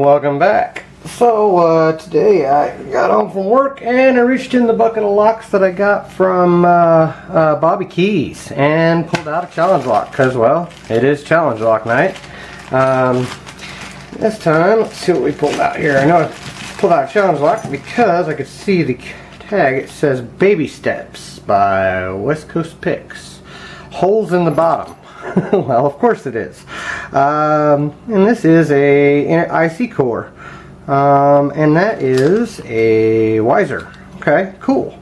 welcome back. So today I got home from work and I reached in the bucket of locks that I got from Bobby Keyz and pulled out a challenge lock because, well, it is challenge lock night. This time, let's see what we pulled out here. I know I pulled out a challenge lock because I could see the tag. It says Baby Steps by West Coast Picks. Holes in the bottom. Well, of course it is. And this is a IC core. And that is a Wiser. Okay, cool.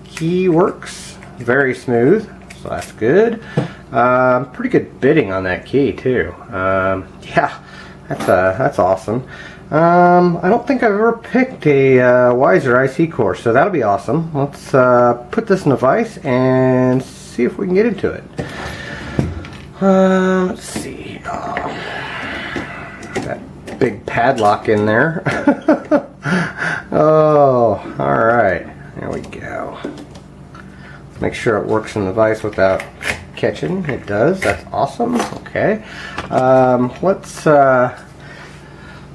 Key works very smooth, so that's good. Pretty good bitting on that key too. Yeah, that's awesome. I don't think I've ever picked a Wiser IC core, so that'll be awesome. Let's put this in a vise and see if we can get into it. Let's see. That big padlock in there. Oh, alright. There we go. Let's make sure it works in the vise without catching. It does. That's awesome. Okay. Let's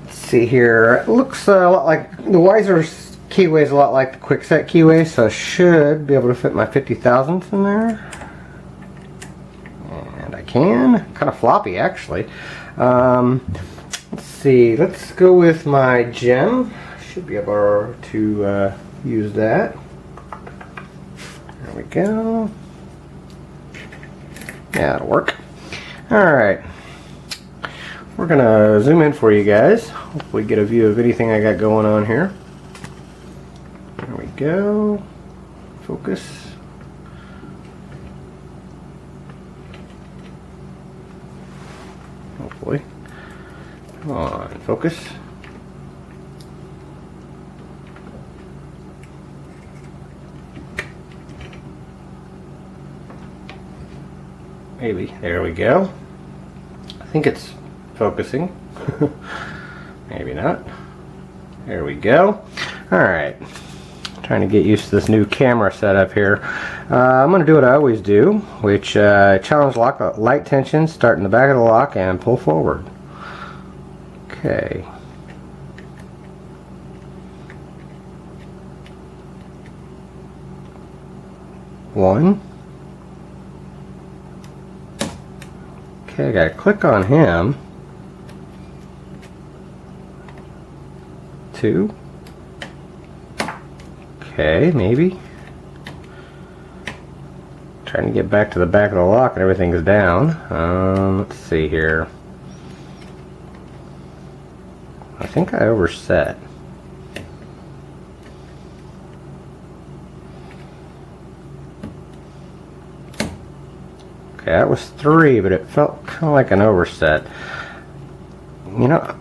see here. It looks a lot like the Wiser's keyway is a lot like the Quickset keyway, so I should be able to fit my 50 thousandths in there. And I can. Kind of floppy, actually. Let's see. Let's go with my gem. Should be able to use that. There we go. Yeah, that'll work. Alright. We're going to zoom in for you guys. Hopefully get a view of anything I got going on here. There we go. Focus. Hopefully. Come on, focus. Maybe. There we go. I think it's focusing. Maybe not. There we go. Alright. Trying to get used to this new camera setup here. I'm going to do what I always do, which challenge lock, light tension, start in the back of the lock and pull forward. Okay. One. Okay, I gotta click on him. Two. Okay, maybe. Trying to get back to the back of the lock and everything's down. Let's see here. I think I overset. Okay, that was 3, but it felt kind of like an overset. You know,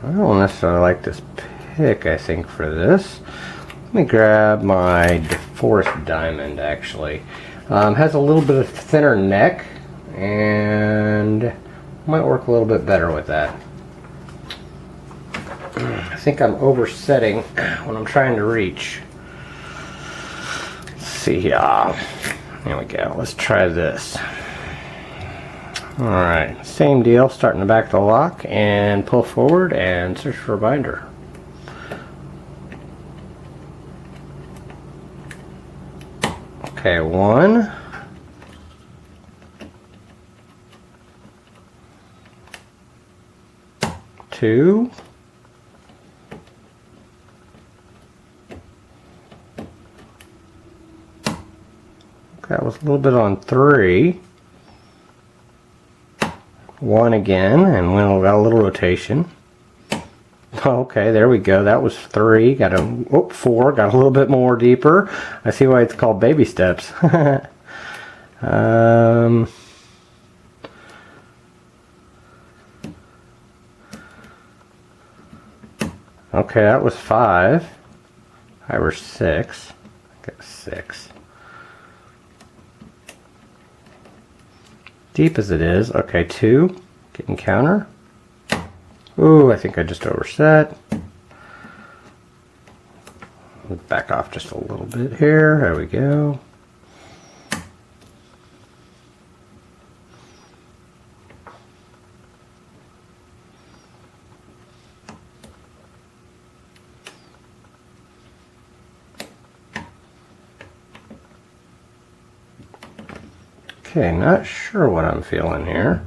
I don't necessarily like this pick, I think, for this. Let me grab my DeForest Diamond, actually. Has a little bit of thinner neck, and might work a little bit better with that. I think I'm oversetting when I'm trying to reach. Let's see here. There we go. Let's try this. Alright, same deal. Start in the back of the lock and pull forward and search for a binder. Okay, 1. 2. That was a little bit on 3. 1 again, and we got a little rotation. Okay, there we go. That was 3. Got a 4. Got a little bit more deeper. I see why it's called Baby Steps. Okay, that was 5. 5 or 6. Got 6. Deep as it is. Okay, 2. Getting counter. Ooh, I think I just overset. Let's back off just a little bit here. There we go. Okay, not sure what I'm feeling here.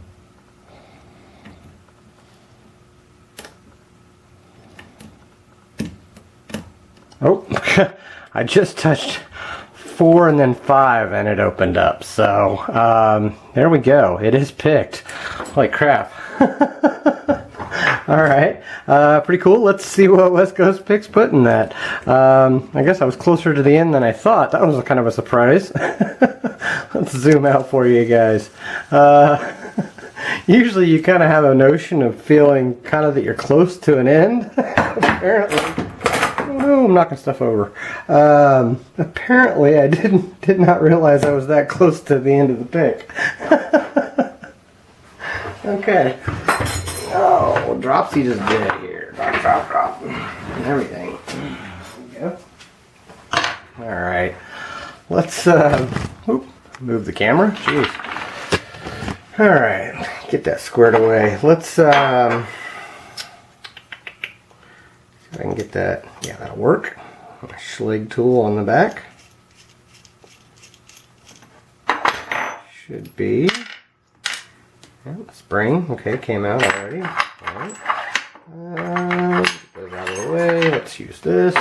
Oh, I just touched 4 and then 5 and it opened up. So, there we go. It is picked. Holy crap. Alright, pretty cool. Let's see what West Coast Picks put in that. I guess I was closer to the end than I thought. That was kind of a surprise. Let's zoom out for you guys. Usually you kind of have a notion of feeling kind of that you're close to an end. Apparently, oh, I'm knocking stuff over. Apparently I did not realize I was that close to the end of the pick. Okay. Oh, Dropsy just did it here. Drop. And everything. There we go. Alright. Let's move the camera. Jeez. Alright. Get that squared away. Let's see if I can get that. Yeah, that'll work. A Schlig tool on the back. Should be. Spring, okay, came out already. Alright. Get those out of the way. Let's use this.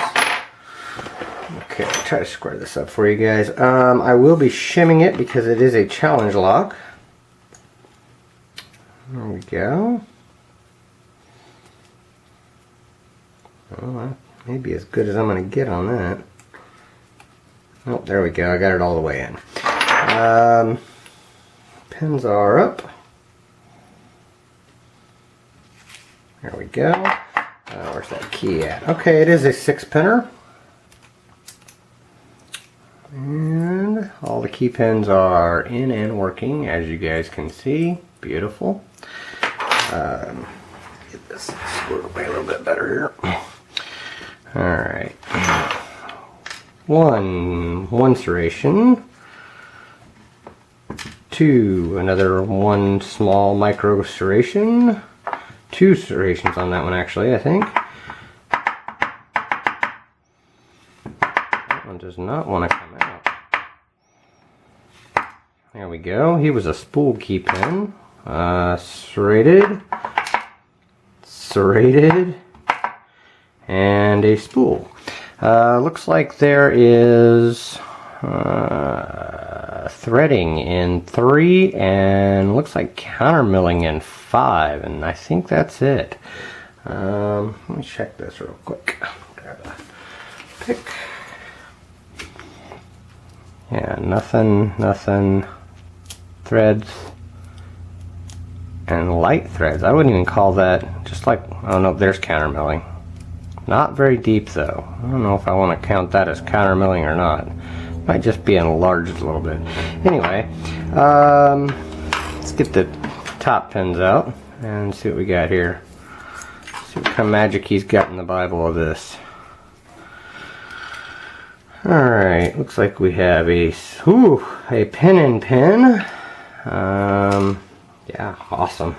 Okay, try to square this up for you guys. I will be shimming it because it is a challenge lock. There we go. Oh, that may be as good as I'm going to get on that. Oh, there we go. I got it all the way in. Pins are up. There we go. Where's that key at? Okay, it is a 6-pinner. And all the key pins are in and working, as you guys can see. Beautiful. Get this squared away a little bit better here. Alright. One serration. 2, another 1 small micro serration. 2 serrations on that one, actually, I think. That one does not want to come out. There we go. He was a spool key pin. Serrated, and a spool. Looks like there is threading in 3 and looks like countermilling in 5, and I think that's it. Let me check this real quick. Grab a pick. Yeah, nothing. Threads and light threads. I wouldn't even call that, just like, oh no, there's countermilling. Not very deep though. I don't know if I want to count that as countermilling or not. Might just be enlarged a little bit. Anyway, let's get the top pins out and see what we got here. See what kind of magic he's got in the Bible of this. Alright, looks like we have a pin and pin. Yeah, awesome.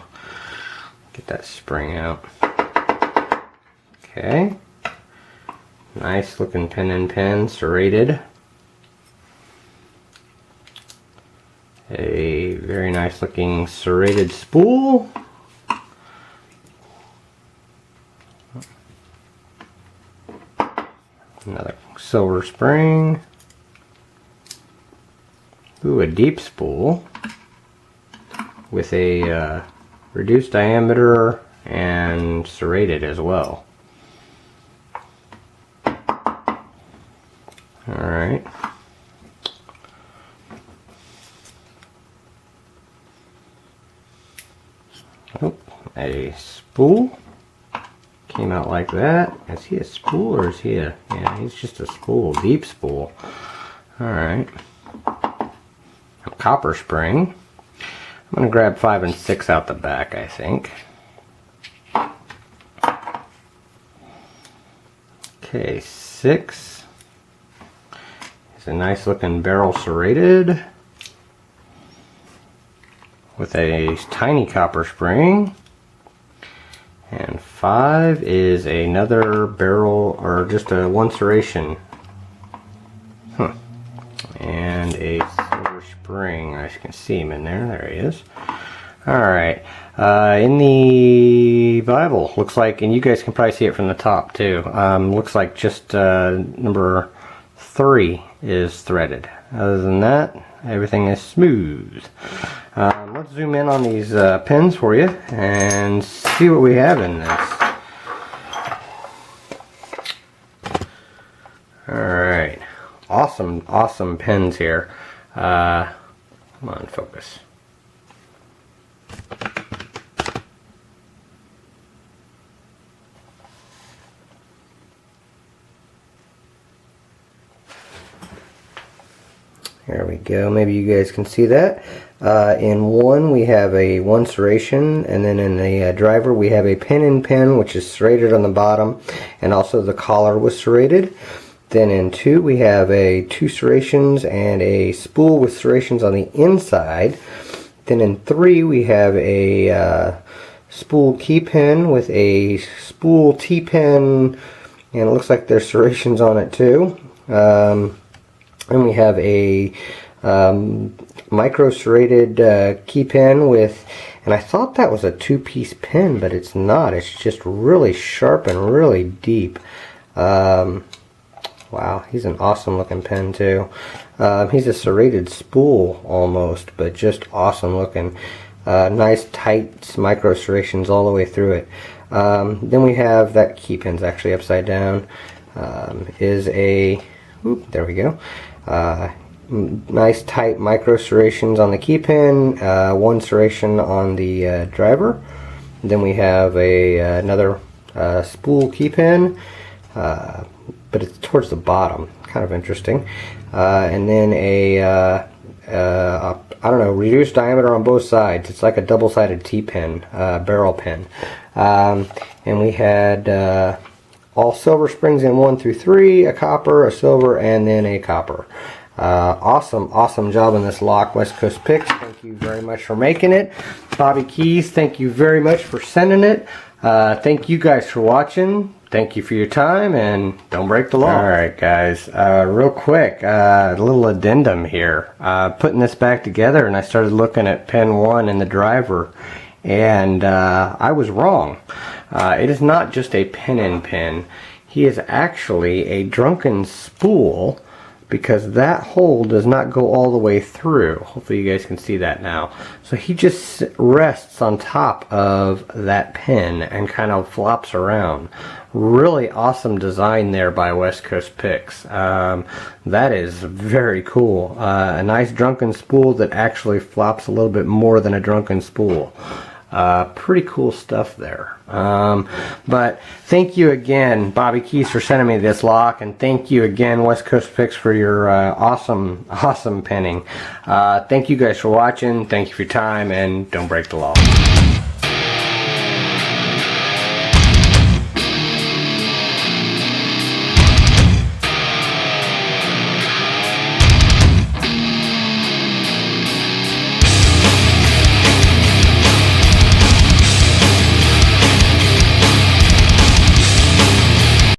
Get that spring out. Okay. Nice looking pin and pin, serrated. A very nice looking serrated spool. Another silver spring. Ooh, a deep spool with a reduced diameter and serrated as well. Alright. Oh, a spool. Came out like that. Is he a spool or is he a... Yeah, he's just a spool. Deep spool. Alright. A copper spring. I'm going to grab 5 and 6 out the back, I think. Okay, 6. It's a nice looking barrel serrated with a tiny copper spring. And 5 is another barrel, or just a 1 serration. And a silver spring. I can see him in there. There he is. Alright. In the Bible, looks like, and you guys can probably see it from the top too, looks like just number 3 is threaded. Other than that, everything is smooth. Let's zoom in on these pins for you and see what we have in this. Alright. Awesome pins here. Come on, focus. There we go. Maybe you guys can see that. In 1 we have a 1 serration, and then in the driver we have a pin which is serrated on the bottom, and also the collar was serrated. Then in 2 we have a 2 serrations and a spool with serrations on the inside. Then in 3 we have a spool key pin with a spool T-pin, and it looks like there's serrations on it too. And we have a micro serrated key pin with, and I thought that was a 2-piece pin, but it's not. It's just really sharp and really deep. Wow, he's an awesome looking pin too. He's a serrated spool almost, but just awesome looking. Nice tight micro serrations all the way through it. Then we have that key pin's actually upside down. Is a, there we go. Nice tight micro serrations on the key pin, 1 serration on the driver. Then we have another spool key pin, but it's towards the bottom, kind of interesting. And then I don't know, reduced diameter on both sides. It's like a double-sided T-pin, barrel pin. And we had all silver springs in 1 through 3, a copper, a silver, and then a copper. Awesome job on this lock, West Coast Picks. Thank you very much for making it. Bobby Keyz, thank you very much for sending it. Thank you guys for watching. Thank you for your time, and don't break the law. Alright guys, real quick, a little addendum here. Putting this back together, and I started looking at pin 1 in the driver, and I was wrong. It is not just a pin. He is actually a drunken spool, because that hole does not go all the way through. Hopefully you guys can see that now. So he just rests on top of that pin and kind of flops around. Really awesome design there by West Coast Picks. That is very cool. A nice drunken spool that actually flops a little bit more than a drunken spool. Pretty cool stuff there. But thank you again, Bobby Keyz, for sending me this lock, and thank you again, West Coast Picks, for your awesome pinning. Thank you guys for watching. Thank you for your time, and don't break the law.